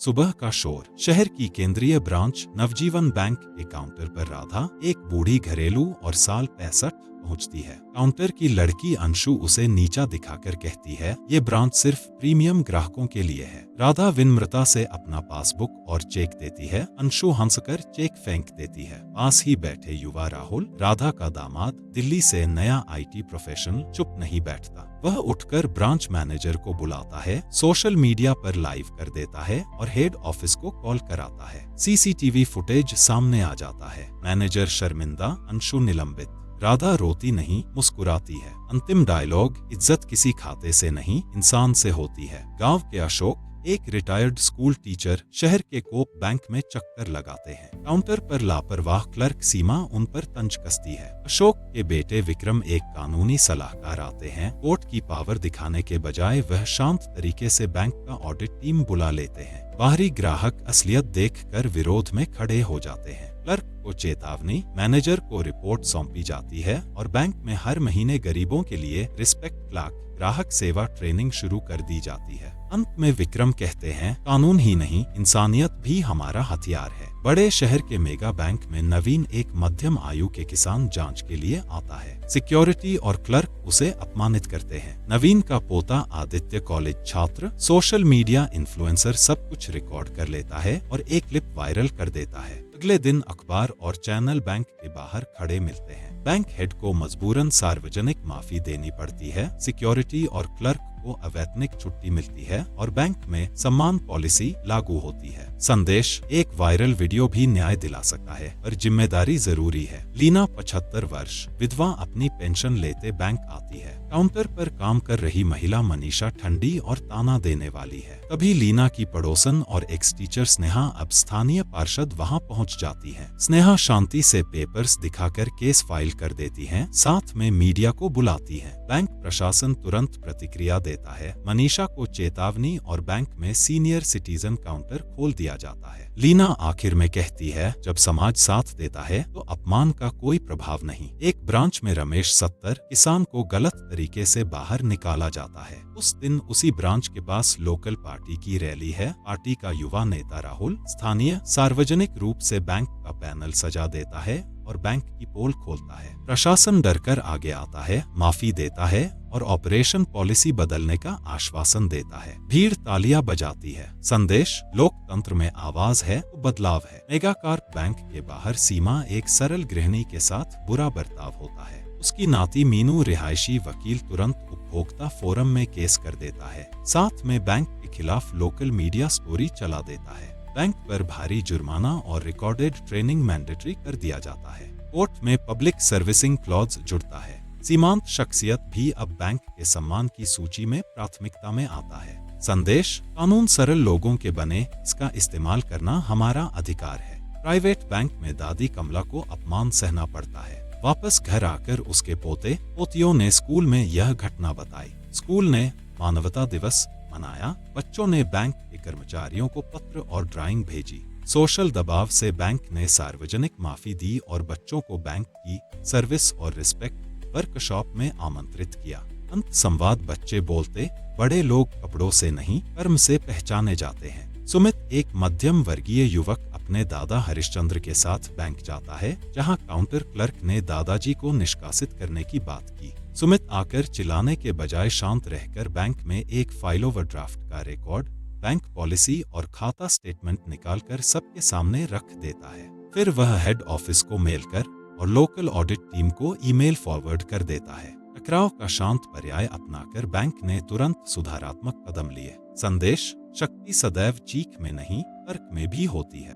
सुबह का शोर। शहर की केंद्रीय ब्रांच नवजीवन बैंक के काउंटर पर राधा, एक बूढ़ी घरेलू और साल 65 पहुंचती है। काउंटर की लड़की अंशु उसे नीचा दिखाकर कहती है, ये ब्रांच सिर्फ प्रीमियम ग्राहकों के लिए है। राधा विनम्रता से अपना पासबुक और चेक देती है। अंशु हंसकर चेक फेंक देती है। पास ही बैठे युवा राहुल, राधा का दामाद, दिल्ली से नया IT प्रोफेशनल, चुप नहीं बैठता। वह उठकर ब्रांच मैनेजर को बुलाता है, सोशल मीडिया पर लाइव कर देता है और हेड ऑफिस को कॉल कराता है। CCTV फुटेज सामने आ जाता है। मैनेजर शर्मिंदा, अंशु निलंबित। राधा रोती नहीं, मुस्कुराती है। अंतिम डायलॉग, इज्जत किसी खाते से नहीं, इंसान से होती है। गांव के अशोक, एक रिटायर्ड स्कूल टीचर, शहर के कोप बैंक में चक्कर लगाते हैं। काउंटर पर लापरवाह क्लर्क सीमा उन पर तंज कसती है। अशोक के बेटे विक्रम, एक कानूनी सलाहकार, आते हैं। कोर्ट की पावर दिखाने के बजाय वह शांत तरीके से बैंक का ऑडिट टीम बुला लेते हैं। बाहरी ग्राहक असलियत देखकर विरोध में खड़े हो जाते हैं। क्लर्क को चेतावनी, मैनेजर को रिपोर्ट सौंपी जाती है और बैंक में हर महीने गरीबों के लिए रिस्पेक्ट क्लार्क ग्राहक सेवा ट्रेनिंग शुरू कर दी जाती है। अंत में विक्रम कहते हैं, कानून ही नहीं, इंसानियत भी हमारा हथियार है। बड़े शहर के मेगा बैंक में नवीन, एक मध्यम आयु के किसान, जांच के लिए आता है। सिक्योरिटी और क्लर्क उसे अपमानित करते हैं। नवीन का पोता आदित्य, कॉलेज छात्र, सोशल मीडिया इन्फ्लुएंसर, सब कुछ रिकॉर्ड कर लेता है और एक क्लिप वायरल कर देता है। अगले दिन अखबार और चैनल बैंक के बाहर खड़े मिलते हैं। बैंक हेड को मजबूरन सार्वजनिक माफी देनी पड़ती है। सिक्योरिटी और क्लर्क को अवैतनिक छुट्टी मिलती है और बैंक में सम्मान पॉलिसी लागू होती है। संदेश, एक वायरल वीडियो भी न्याय दिला सकता है, पर जिम्मेदारी जरूरी है। लीना 75 वर्ष, विधवा, अपनी पेंशन लेते बैंक आती है। काउंटर पर काम कर रही महिला मनीषा ठंडी और ताना देने वाली है। तभी लीना की पड़ोसन और एक्स टीचर स्नेहा, अब स्थानीय पार्षद, वहां पहुंच जाती है। स्नेहा शांति से पेपर्स दिखाकर केस फाइल कर देती है, साथ में मीडिया को बुलाती है। बैंक प्रशासन तुरंत प्रतिक्रिया देता है। मनीषा को चेतावनी और बैंक में सीनियर सिटीजन काउंटर खोल दिया जाता है। लीना आखिर में कहती है, जब समाज साथ देता है तो अपमान का कोई प्रभाव नहीं। एक ब्रांच में रमेश 70, किसान को गलत तरीके से बाहर निकाला जाता है। उस दिन उसी ब्रांच के पास लोकल पार्टी की रैली है। पार्टी का युवा नेता राहुल स्थानीय सार्वजनिक रूप से बैंक का पैनल सजा देता है और बैंक की पोल खोलता है। प्रशासन डरकर आगे आता है, माफी देता है और ऑपरेशन पॉलिसी बदलने का आश्वासन देता है। भीड़ तालियां बजाती है। संदेश, लोकतंत्र में आवाज है तो बदलाव है। मेगाकार बैंक के बाहर सीमा, एक सरल गृहिणी के साथ बुरा बर्ताव होता है। उसकी नाती मीनू, रिहायशी वकील, तुरंत उपभोक्ता फोरम में केस कर देता है। साथ में बैंक के खिलाफ लोकल मीडिया स्टोरी चला देता है। बैंक पर भारी जुर्माना और रिकॉर्डेड ट्रेनिंग मैंडेटरी कर दिया जाता है। कोर्ट में पब्लिक सर्विसिंग क्लॉज जुड़ता है। सीमांत शख्सियत भी अब बैंक के सम्मान की सूची में प्राथमिकता में आता है। संदेश, कानून सरल लोगों के बने, इसका इस्तेमाल करना हमारा अधिकार है। प्राइवेट बैंक में दादी कमला को अपमान सहना पड़ता है। वापस घर आकर उसके पोते पोतियों ने स्कूल में यह घटना बताई। स्कूल ने मानवता दिवस मनाया। बच्चों ने बैंक के कर्मचारियों को पत्र और ड्राइंग भेजी। सोशल दबाव से बैंक ने सार्वजनिक माफी दी और बच्चों को बैंक की सर्विस और रिस्पेक्ट वर्कशॉप में आमंत्रित किया। अंत संवाद, बच्चे बोलते, बड़े लोग कपड़ों से नहीं, कर्म से पहचाने जाते हैं। सुमित, एक मध्यम वर्गीय युवक, अपने दादा हरिश्चंद्र के साथ बैंक जाता है, जहां काउंटर क्लर्क ने दादाजी को निष्कासित करने की बात की। सुमित आकर चिल्लाने के बजाय शांत रहकर बैंक में एक फाइल ओवरड्राफ्ट का रिकॉर्ड, बैंक पॉलिसी और खाता स्टेटमेंट निकालकर सबके सामने रख देता है। फिर वह हेड ऑफिस को मेल कर और लोकल ऑडिट टीम को ईमेल फॉरवर्ड कर देता है। टकराव का शांत पर्याय अपनाकर बैंक ने तुरंत सुधारात्मक कदम लिए। संदेश, शक्ति सदैव चीख में नहीं, तर्क में भी होती है।